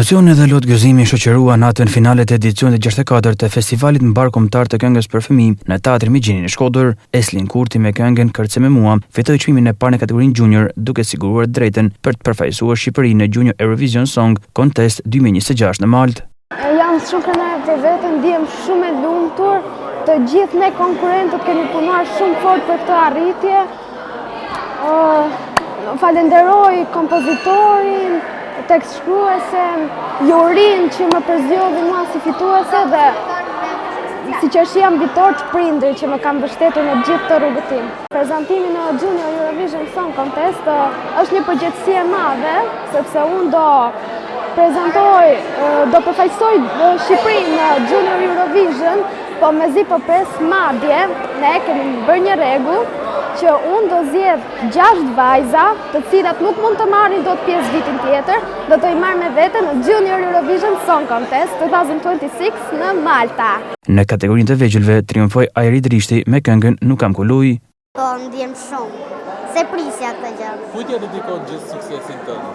Emocione dhe lot gëzimi shoqërua natën finale të edicionit 64 të festivalit mbar kombëtar të këngës për fëmijë në Teatrin Migjini në Shkodër. Eslin Kurti me këngën Kërce me mua fitoi çmimin e parë në kategorinë Junior, duke siguruar drejtën për të përfaqësuar Shqipërinë në Junior Eurovision Song Contest 2026 në Maltë. Jam shumë kënaqur për veten, ndihem shumë e lumtur. Të gjithë ne konkurrentët kemi punuar shumë fort për këtë arritje. Falenderoj kompozitorin, tekst shkruesen, jurin që më përzjodhi mua si fituese dhe si që është ambitor të prindër që më kam mbështetur në gjithë të rrugëtim. Prezantimi në Junior Eurovision Song Contest është një përgjegjësi e madhe, sepse unë do përfaqësoj Shqipërinë në Junior Eurovision, po mezi pres madje, ne kemi bërë një rregull që unë do zgjedh 6 vajza, të cilat nuk mund të marrin dot pjesë vitin tjetër, do të i marr me vete në Junior Eurovision Song Contest 2026 në Malta. Në kategorinë të vegjëlve triumfoi Ajrit Rishti me këngën Nuk kam ku luj. Po, ndjem shumë, se prisja këtë gjë. Kujt ja dedikon gjithë suksesin tënd?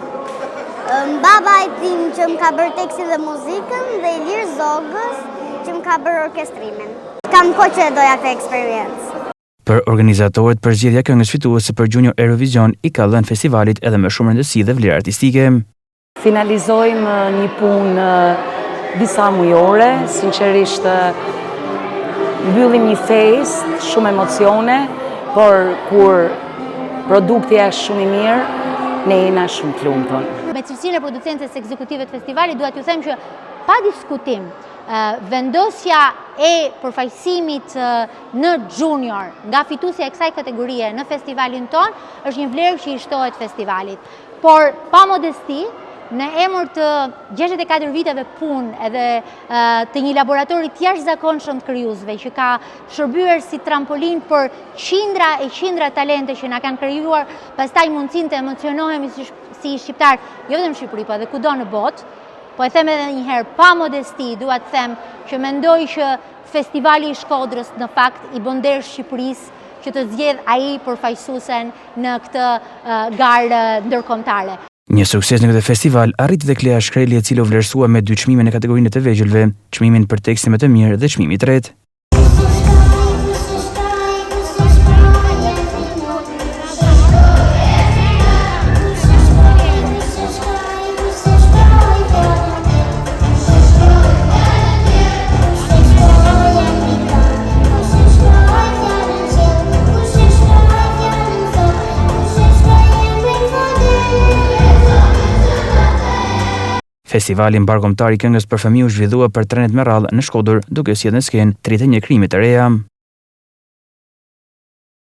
Babait tim që më ka bërë tekstin dhe muzikën dhe Ilir Zogës që më ka bërë orkestrimin. Kam kohë që doja këtë eksperiencë. Për organizatorët, përzgjedhja e këngës fituese për Junior Eurovision i ka dhënë festivalit edhe më shumë rëndësi dhe vlerë artistike. Finalizojmë një punë disa mujore, sinqerisht mbyllim një fest, shumë emocione, por kur produkti është shumë i mirë, ne jena shumë të lumtur. Me cilësinë e producentes ekzekutive të festivalit, duhet ju them që pa diskutim, vendosja e përfaqësimit në junior nga fituesja e kësaj kategorie në festivalin ton është një vlerë që i shtohet festivalit. Por pa modesti, në emër të 64 viteve punë edhe të një laboratori të jashtëzakonshëm të krijuesve që ka shërbyer si trampolin për qindra e qindra talente që na kanë krijuar pastaj mundësinë të emocionohemi si shqiptar, jo vetëm në Shqipëri, por edhe kudo në botë. Po e them edhe një herë, pa modesti, dua të them që mendoj që festivali i Shkodrës në fakt i bën derë Shqipërisë që të zgjedh ai përfaqësuesen në këtë garë ndërkombëtare. Një sukses në këtë festival arriti dhe Klea Shkreli, e cila u vlerësua me 2 çmime në kategorinë e të vegjëlve, çmimin për tekstin më të mirë dhe çmimi i tretë. Festivali mbar kombëtar i këngës për fëmijë u zhvillua për 13 me radhë në Shkodër, duke sjellë në skenë 31 krime të reja.